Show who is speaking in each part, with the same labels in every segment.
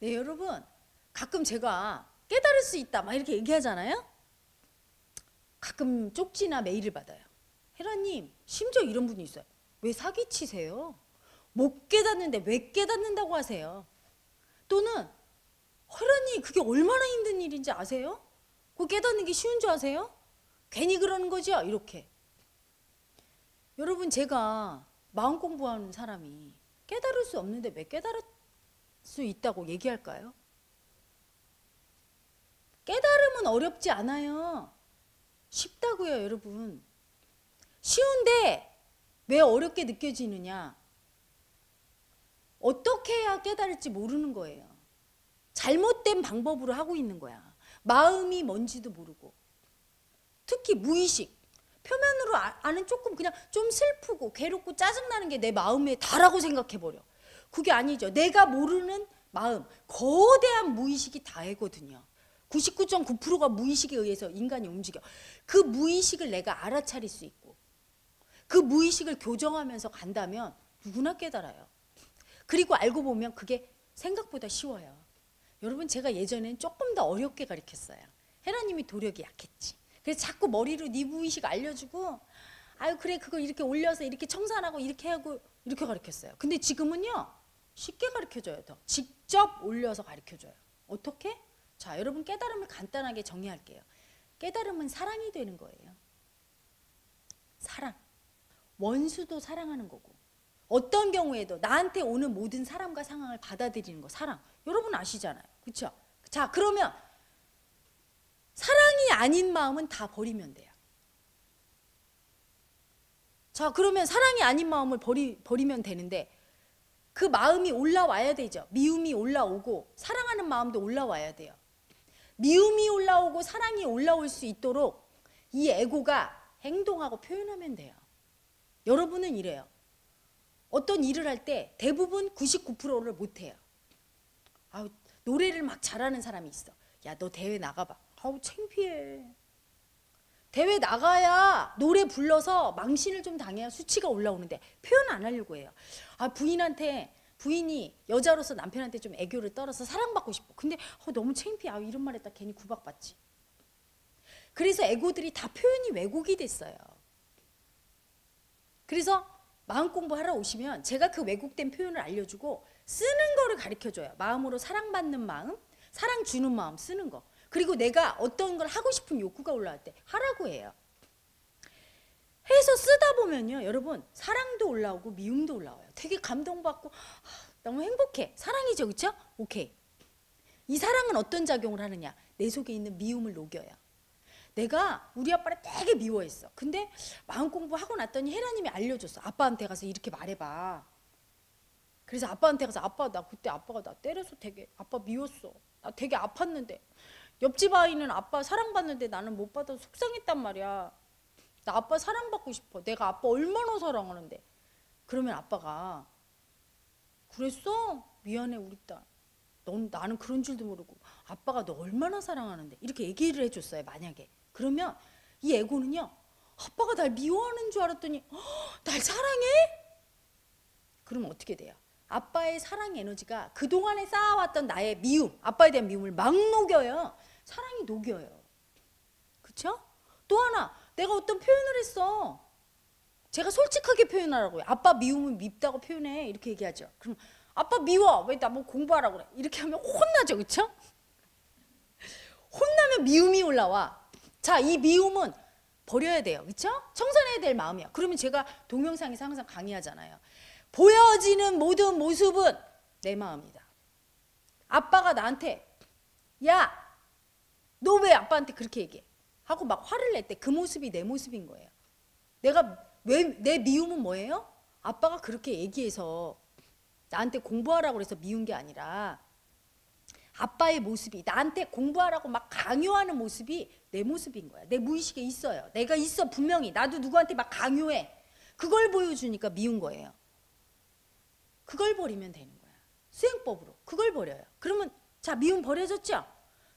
Speaker 1: 네, 여러분, 가끔 제가 깨달을 수 있다 막 이렇게 얘기하잖아요. 가끔 쪽지나 메일을 받아요. 혜라님, 심지어 이런 분이 있어요. 왜 사기치세요? 못 깨닫는데 왜 깨닫는다고 하세요? 또는 혜라님, 그게 얼마나 힘든 일인지 아세요? 그거 깨닫는 게 쉬운 줄 아세요? 괜히 그러는 거죠? 이렇게. 여러분, 제가 마음 공부하는 사람이 깨달을 수 없는데 왜 깨달을 수 있다고 얘기할까요? 깨달음은 어렵지 않아요. 쉽다고요, 여러분. 쉬운데 왜 어렵게 느껴지느냐? 어떻게 해야 깨달을지 모르는 거예요. 잘못된 방법으로 하고 있는 거야. 마음이 뭔지도 모르고. 특히 무의식. 표면으로 아는 조금 그냥 좀 슬프고 괴롭고 짜증나는 게 내 마음에 다라고 생각해버려. 그게 아니죠. 내가 모르는 마음, 거대한 무의식이 다이거든요. 99.9%가 무의식에 의해서 인간이 움직여. 그 무의식을 내가 알아차릴 수 있고 그 무의식을 교정하면서 간다면 누구나 깨달아요. 그리고 알고 보면 그게 생각보다 쉬워요. 여러분, 제가 예전엔 조금 더 어렵게 가르쳤어요. 혜라님이 도력이 약했지. 그래서 자꾸 머리로 네 무의식 알려주고 아유 그래 그거 이렇게 올려서 이렇게 청산하고 이렇게 하고 이렇게 가르쳤어요. 근데 지금은요 쉽게 가르쳐줘요. 더 직접 올려서 가르쳐줘요. 어떻게? 자, 여러분, 깨달음을 간단하게 정의할게요. 깨달음은 사랑이 되는 거예요. 사랑. 원수도 사랑하는 거고 어떤 경우에도 나한테 오는 모든 사람과 상황을 받아들이는 거 사랑. 여러분 아시잖아요. 그렇죠? 자, 그러면 사랑이 아닌 마음은 다 버리면 돼요. 자, 그러면 사랑이 아닌 마음을 버리면 되는데 그 마음이 올라와야 되죠. 미움이 올라오고 사랑하는 마음도 올라와야 돼요. 미움이 올라오고 사랑이 올라올 수 있도록 이 에고가 행동하고 표현하면 돼요. 여러분은 이래요. 어떤 일을 할 때 대부분 99%를 못해요. 아우, 노래를 막 잘하는 사람이 있어. 야, 너 대회 나가봐. 아우, 창피해. 대회 나가야 노래 불러서 망신을 좀 당해야 수치가 올라오는데 표현 안 하려고 해요. 아, 부인이 여자로서 남편한테 좀 애교를 떨어서 사랑받고 싶어. 근데 너무 창피해. 아, 이런 말 했다 괜히 구박받지. 그래서 에고들이 다 표현이 왜곡이 됐어요. 그래서 마음 공부하러 오시면 제가 그 왜곡된 표현을 알려주고 쓰는 거를 가르쳐줘요. 마음으로 사랑받는 마음, 사랑 주는 마음 쓰는 거. 그리고 내가 어떤 걸 하고 싶은 욕구가 올라올 때 하라고 해요. 해서 쓰다 보면요, 여러분, 사랑도 올라오고 미움도 올라와요. 되게 감동받고 너무 행복해. 사랑이죠, 그렇죠? 오케이. 이 사랑은 어떤 작용을 하느냐? 내 속에 있는 미움을 녹여요. 내가 우리 아빠를 되게 미워했어. 근데 마음 공부하고 났더니 혜라님이 알려줬어. 아빠한테 가서 이렇게 말해봐. 그래서 아빠한테 가서 아빠, 나 그때 아빠가 나 때려서 되게 아빠 미웠어. 나 되게 아팠는데 옆집 아이는 아빠 사랑받는데 나는 못 받아서 속상했단 말이야. 나 아빠 사랑받고 싶어. 내가 아빠 얼마나 사랑하는데. 그러면 아빠가 그랬어? 미안해 우리 딸. 나는 그런 줄도 모르고 아빠가 너 얼마나 사랑하는데. 이렇게 얘기를 해줬어요. 만약에. 그러면 이 에고는요. 아빠가 날 미워하는 줄 알았더니 날 사랑해? 그러면 어떻게 돼요? 아빠의 사랑 에너지가 그동안에 쌓아왔던 나의 미움, 아빠에 대한 미움을 막 녹여요. 사랑이 녹여요. 그렇죠? 또 하나, 내가 어떤 표현을 했어. 제가 솔직하게 표현하라고요. 아빠 미움은 밉다고 표현해. 이렇게 얘기하죠. 그럼 아빠 미워. 왜 나 뭐 공부하라고 그래. 이렇게 하면 혼나죠. 그렇죠? 혼나면 미움이 올라와. 자, 이 미움은 버려야 돼요. 그렇죠? 청산해야 될 마음이야. 그러면 제가 동영상에서 항상 강의하잖아요. 보여지는 모든 모습은 내 마음이다. 아빠가 나한테 야, 너 왜 아빠한테 그렇게 얘기해? 하고 막 화를 낼 때 그 모습이 내 모습인 거예요. 내가 왜 내 미움은 뭐예요? 아빠가 그렇게 얘기해서 나한테 공부하라고 해서 미운 게 아니라 아빠의 모습이 나한테 공부하라고 막 강요하는 모습이 내 모습인 거야. 내 무의식에 있어요. 내가 있어 분명히. 나도 누구한테 막 강요해. 그걸 보여주니까 미운 거예요. 그걸 버리면 되는 거야. 수행법으로. 그걸 버려요. 그러면 자, 미움 버려졌죠?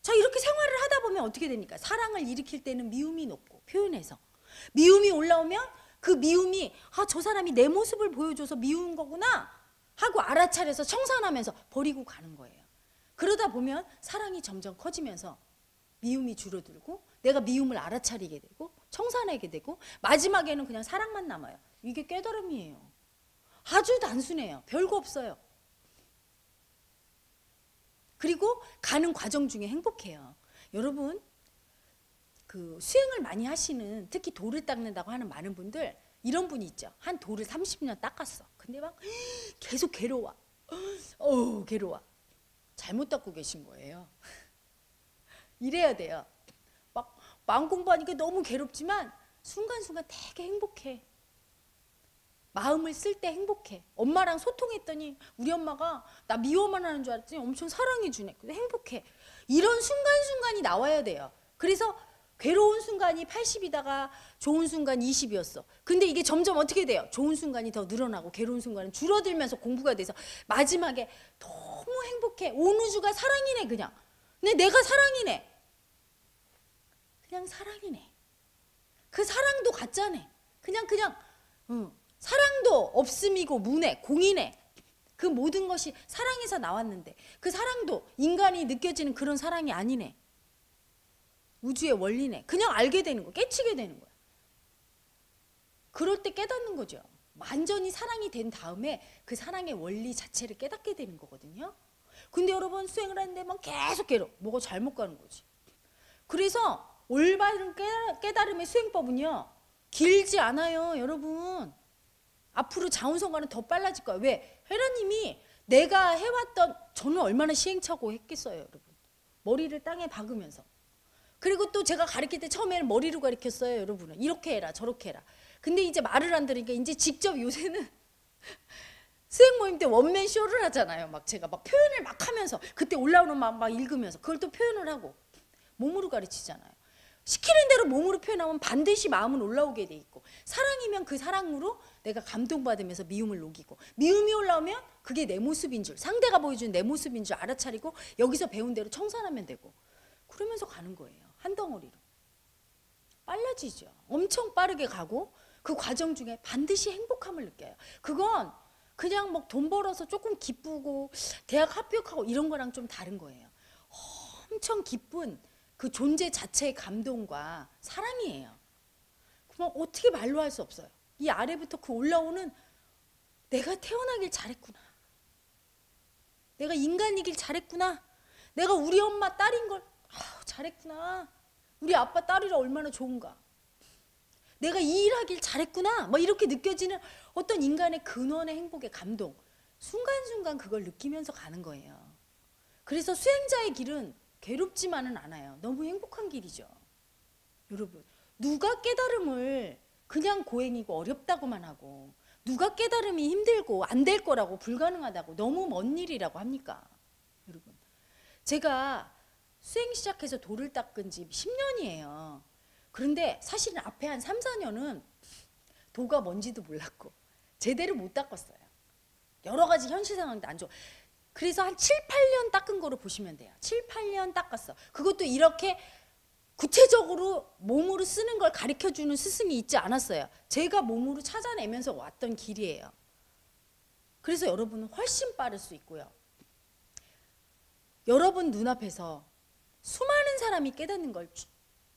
Speaker 1: 자, 이렇게 생활을 하다 보면 어떻게 됩니까? 사랑을 일으킬 때는 미움이 높고 표현해서. 미움이 올라오면 그 미움이 저 사람이 내 모습을 보여줘서 미운 거구나 하고 알아차려서 청산하면서 버리고 가는 거예요. 그러다 보면 사랑이 점점 커지면서 미움이 줄어들고 내가 미움을 알아차리게 되고 청산하게 되고 마지막에는 그냥 사랑만 남아요. 이게 깨달음이에요. 아주 단순해요. 별거 없어요. 그리고 가는 과정 중에 행복해요. 여러분 그 수행을 많이 하시는, 특히 돌을 닦는다고 하는 많은 분들, 이런 분이 있죠. 한 돌을 30년 닦았어. 근데 막 계속 괴로워. 괴로워. 잘못 닦고 계신 거예요. 이래야 돼요. 막 마음 공부하니까 너무 괴롭지만 순간순간 되게 행복해. 마음을 쓸 때 행복해. 엄마랑 소통했더니 우리 엄마가 나 미워만 하는 줄 알았더니 엄청 사랑해 주네. 근데 행복해. 이런 순간순간이 나와야 돼요. 그래서 괴로운 순간이 80이다가 좋은 순간 20이었어. 근데 이게 점점 어떻게 돼요? 좋은 순간이 더 늘어나고 괴로운 순간은 줄어들면서 공부가 돼서 마지막에 너무 행복해. 온 우주가 사랑이네 그냥. 근데 내가 사랑이네. 그냥 사랑이네. 그 사랑도 가짜네. 그냥 사랑도 없음이고 무네, 공이네. 그 모든 것이 사랑에서 나왔는데 그 사랑도 인간이 느껴지는 그런 사랑이 아니네. 우주의 원리네. 그냥 알게 되는 거, 깨치게 되는 거야. 그럴 때 깨닫는 거죠. 완전히 사랑이 된 다음에 그 사랑의 원리 자체를 깨닫게 되는 거거든요. 근데 여러분 수행을 하는데 막 계속 뭐가 잘못 가는 거지. 그래서 올바른 깨달음의 수행법은요, 길지 않아요, 여러분. 앞으로 자운성가는 더 빨라질 거예요. 왜? 회라님이 내가 해왔던, 저는 얼마나 시행착오 했겠어요, 여러분. 머리를 땅에 박으면서. 그리고 또 제가 가르칠 때 처음에는 머리로 가르쳤어요, 여러분은. 이렇게 해라, 저렇게 해라. 근데 이제 말을 안 들으니까 이제 직접 요새는 수행 모임 때 원맨 쇼를 하잖아요. 막 제가 막 표현을 막 하면서 그때 올라오는 막 읽으면서 그걸 또 표현을 하고 몸으로 가르치잖아요. 시키는 대로 몸으로 표현하면 반드시 마음은 올라오게 돼 있고, 사랑이면 그 사랑으로 내가 감동받으면서 미움을 녹이고, 미움이 올라오면 그게 내 모습인 줄, 상대가 보여준 내 모습인 줄 알아차리고 여기서 배운 대로 청산하면 되고, 그러면서 가는 거예요. 한 덩어리로. 빨라지죠. 엄청 빠르게 가고 그 과정 중에 반드시 행복함을 느껴요. 그건 그냥 뭐 돈 벌어서 조금 기쁘고 대학 합격하고 이런 거랑 좀 다른 거예요. 엄청 기쁜 그 존재 자체의 감동과 사랑이에요. 그럼 어떻게 말로 할 수 없어요. 이 아래부터 그 올라오는 내가 태어나길 잘했구나. 내가 인간이길 잘했구나. 내가 우리 엄마 딸인 걸 잘했구나. 우리 아빠 딸이라 얼마나 좋은가. 내가 이 일하길 잘했구나. 뭐 이렇게 느껴지는 어떤 인간의 근원의 행복의 감동. 순간순간 그걸 느끼면서 가는 거예요. 그래서 수행자의 길은 괴롭지만은 않아요. 너무 행복한 길이죠. 여러분, 누가 깨달음을 그냥 고행이고 어렵다고만 하고, 누가 깨달음이 힘들고 안 될 거라고 불가능하다고 너무 먼 일이라고 합니까? 여러분, 제가 수행 시작해서 돌을 닦은 지 10년이에요. 그런데 사실은 앞에 한 3, 4년은 도가 뭔지도 몰랐고 제대로 못 닦았어요. 여러 가지 현실 상황도 안 좋아. 그래서 한 7, 8년 닦은 거로 보시면 돼요. 7, 8년 닦았어. 그것도 이렇게 구체적으로 몸으로 쓰는 걸 가르쳐주는 스승이 있지 않았어요. 제가 몸으로 찾아내면서 왔던 길이에요. 그래서 여러분은 훨씬 빠를 수 있고요. 여러분 눈앞에서 수많은 사람이 깨닫는 걸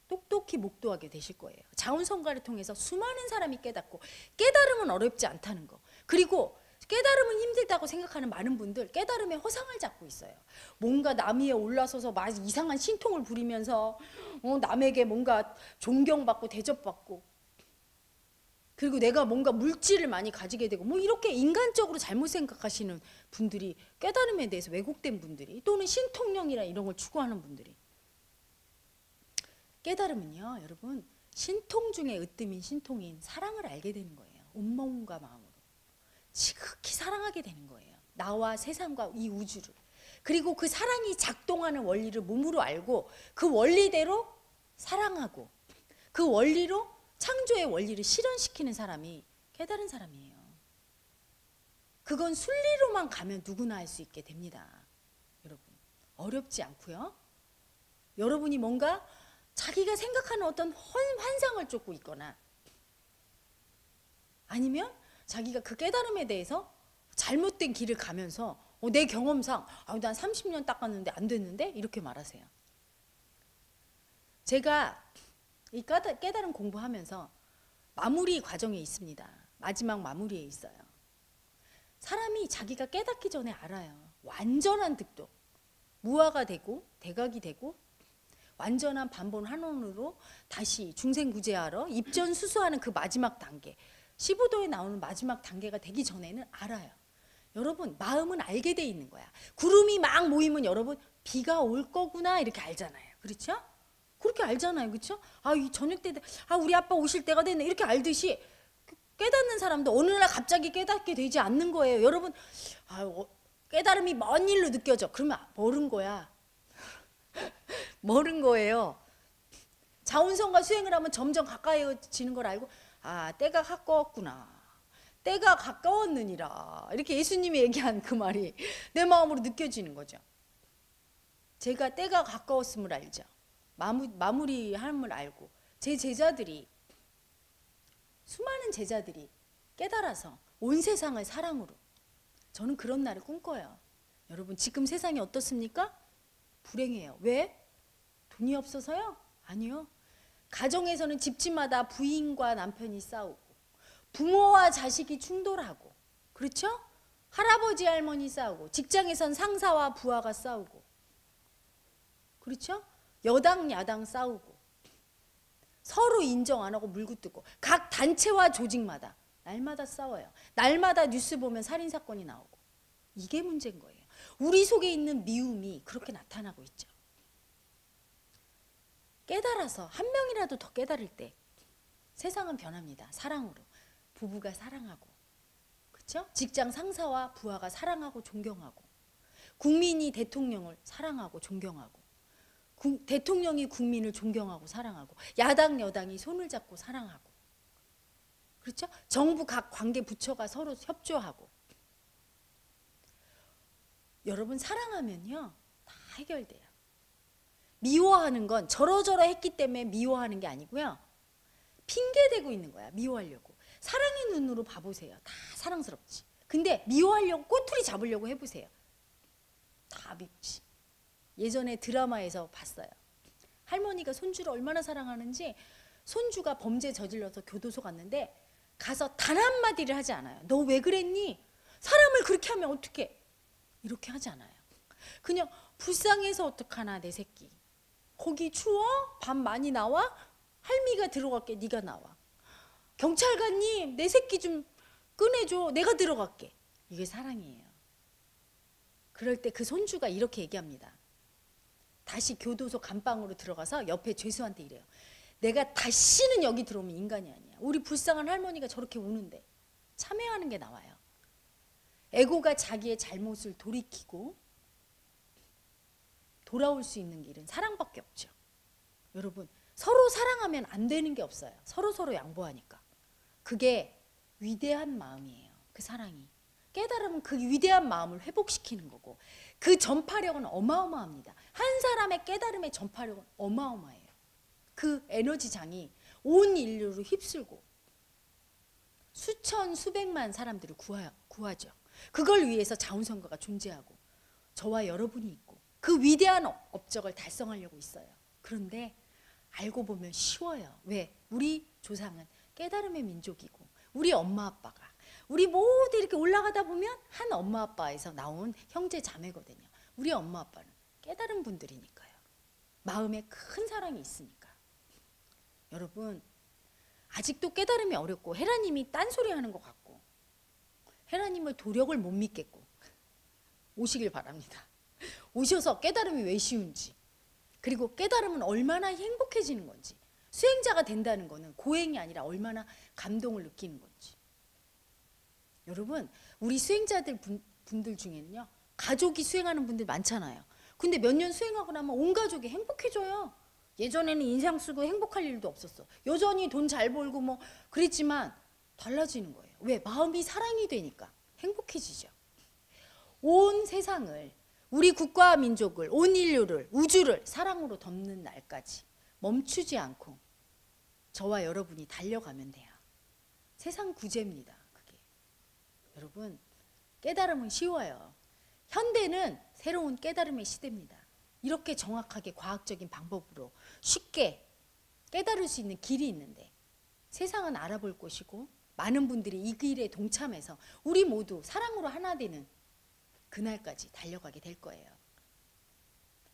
Speaker 1: 똑똑히 목도하게 되실 거예요. 자운성가를 통해서 수많은 사람이 깨닫고, 깨달음은 어렵지 않다는 거. 그리고 깨달음은 힘들다고 생각하는 많은 분들 깨달음의 허상을 잡고 있어요. 뭔가 남 위에 올라서서 막 이상한 신통을 부리면서 남에게 뭔가 존경받고 대접받고, 그리고 내가 뭔가 물질을 많이 가지게 되고, 뭐 이렇게 인간적으로 잘못 생각하시는 분들이, 깨달음에 대해서 왜곡된 분들이, 또는 신통령이나 이런 걸 추구하는 분들이. 깨달음은요, 여러분, 신통 중에 으뜸인 신통인 사랑을 알게 되는 거예요. 온몸과 마음으로 지극히 사랑하게 되는 거예요. 나와 세상과 이 우주를. 그리고 그 사랑이 작동하는 원리를 몸으로 알고 그 원리대로 사랑하고 그 원리로 창조의 원리를 실현시키는 사람이 깨달은 사람이에요. 그건 순리로만 가면 누구나 할 수 있게 됩니다. 여러분, 어렵지 않고요. 여러분이 뭔가 자기가 생각하는 어떤 환상을 쫓고 있거나, 아니면 자기가 그 깨달음에 대해서 잘못된 길을 가면서 내 경험상 난 30년 닦았는데 안 됐는데? 이렇게 말하세요. 제가 이 깨달음 공부하면서 마무리 과정에 있습니다. 마지막 마무리에 있어요. 사람이 자기가 깨닫기 전에 알아요. 완전한 득도. 무아가 되고 대각이 되고 완전한 반본 환원으로 다시 중생구제하러 입전수수하는 그 마지막 단계, 15도에 나오는 마지막 단계가 되기 전에는 알아요. 여러분, 마음은 알게 돼 있는 거야. 구름이 막 모이면 여러분 비가 올 거구나 이렇게 알잖아요. 그렇죠? 그렇게 알잖아요. 그렇죠? 이 저녁 때 우리 아빠 오실 때가 됐네 이렇게 알듯이 깨닫는 사람도 어느 날 갑자기 깨닫게 되지 않는 거예요. 여러분, 깨달음이 먼 일로 느껴져. 그러면 모른 거야. 모른 거예요. 자운성과 수행을 하면 점점 가까워지는 걸 알고 때가 가까웠구나. 때가 가까웠느니라. 이렇게 예수님이 얘기한 그 말이 내 마음으로 느껴지는 거죠. 제가 때가 가까웠음을 알죠. 마무리함을 알고 제 제자들이, 수많은 제자들이 깨달아서 온 세상을 사랑으로, 저는 그런 날을 꿈꿔요. 여러분, 지금 세상이 어떻습니까? 불행해요. 왜? 돈이 없어서요? 아니요. 가정에서는 집집마다 부인과 남편이 싸우고 부모와 자식이 충돌하고, 그렇죠? 할아버지 할머니 싸우고, 직장에선 상사와 부하가 싸우고, 그렇죠? 여당 야당 싸우고, 서로 인정 안 하고 물고 뜯고, 각 단체와 조직마다 날마다 싸워요. 날마다 뉴스 보면 살인사건이 나오고. 이게 문제인 거예요. 우리 속에 있는 미움이 그렇게 나타나고 있죠. 깨달아서 한 명이라도 더 깨달을 때 세상은 변합니다. 사랑으로. 부부가 사랑하고, 그렇죠? 직장 상사와 부하가 사랑하고 존경하고, 국민이 대통령을 사랑하고 존경하고, 대통령이 국민을 존경하고 사랑하고, 야당 여당이 손을 잡고 사랑하고, 그렇죠? 정부 각 관계 부처가 서로 협조하고. 여러분, 사랑하면요 다 해결돼요. 미워하는 건 저러저러 했기 때문에 미워하는 게 아니고요, 핑계대고 있는 거야. 미워하려고. 사랑의 눈으로 봐보세요. 다 사랑스럽지. 근데 미워하려고 꼬투리 잡으려고 해보세요. 다 밉지. 예전에 드라마에서 봤어요. 할머니가 손주를 얼마나 사랑하는지. 손주가 범죄 저질러서 교도소 갔는데 가서 단 한마디를 하지 않아요. 너 왜 그랬니? 사람을 그렇게 하면 어떡해? 이렇게 하지 않아요. 그냥 불쌍해서 어떡하나 내 새끼. 거기 추워? 밥 많이 나와? 할미가 들어갈게. 네가 나와. 경찰관님, 내 새끼 좀 꺼내줘. 내가 들어갈게. 이게 사랑이에요. 그럴 때 그 손주가 이렇게 얘기합니다. 다시 교도소 감방으로 들어가서 옆에 죄수한테 이래요. 내가 다시는 여기 들어오면 인간이 아니야. 우리 불쌍한 할머니가 저렇게 우는데. 참회하는 게 나와요. 에고가 자기의 잘못을 돌이키고 돌아올 수 있는 길은 사랑밖에 없죠. 여러분, 서로 사랑하면 안 되는 게 없어요. 서로 양보하니까. 그게 위대한 마음이에요. 그 사랑이. 깨달으면 그 위대한 마음을 회복시키는 거고, 그 전파력은 어마어마합니다. 한 사람의 깨달음의 전파력은 어마어마해요. 그 에너지장이 온 인류를 휩쓸고 수천 수백만 사람들을 구하죠. 그걸 위해서 자운성가가 존재하고 저와 여러분이 있고 그 위대한 업적을 달성하려고 있어요. 그런데 알고 보면 쉬워요. 왜? 우리 조상은 깨달음의 민족이고, 우리 엄마 아빠가, 우리 모두 이렇게 올라가다 보면 한 엄마 아빠에서 나온 형제 자매거든요. 우리 엄마 아빠는 깨달은 분들이니까요. 마음에 큰 사랑이 있으니까. 여러분, 아직도 깨달음이 어렵고 헤라님이 딴소리 하는 것 같고 헤라님을 도력을 못 믿겠고 오시길 바랍니다. 오셔서 깨달음이 왜 쉬운지, 그리고 깨달음은 얼마나 행복해지는 건지, 수행자가 된다는 거는 고행이 아니라 얼마나 감동을 느끼는 건지. 여러분, 우리 수행자들 분들 중에는요, 가족이 수행하는 분들 많잖아요. 근데 몇 년 수행하고 나면 온 가족이 행복해져요. 예전에는 인상 쓰고 행복할 일도 없었어. 여전히 돈 잘 벌고 뭐 그랬지만 달라지는 거예요. 왜? 마음이 사랑이 되니까 행복해지죠. 온 세상을, 우리 국가와 민족을, 온 인류를, 우주를 사랑으로 덮는 날까지 멈추지 않고 저와 여러분이 달려가면 돼요. 세상 구제입니다. 그게. 여러분, 깨달음은 쉬워요. 현대는 새로운 깨달음의 시대입니다. 이렇게 정확하게 과학적인 방법으로 쉽게 깨달을 수 있는 길이 있는데 세상은 알아볼 것이고 많은 분들이 이 길에 동참해서 우리 모두 사랑으로 하나 되는 그날까지 달려가게 될 거예요.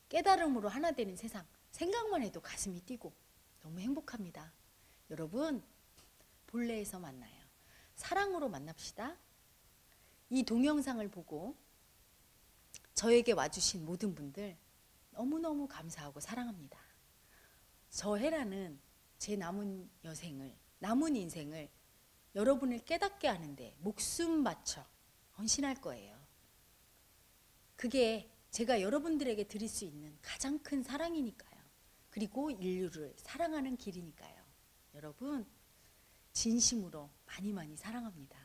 Speaker 1: 깨달음으로 하나 되는 세상, 생각만 해도 가슴이 뛰고 너무 행복합니다. 여러분, 본래에서 만나요. 사랑으로 만납시다. 이 동영상을 보고 저에게 와주신 모든 분들 너무너무 감사하고 사랑합니다. 저 헤라는 제 남은 인생을 여러분을 깨닫게 하는데 목숨 바쳐 헌신할 거예요. 그게 제가 여러분들에게 드릴 수 있는 가장 큰 사랑이니까요. 그리고 인류를 사랑하는 길이니까요. 여러분, 진심으로 많이 많이 사랑합니다.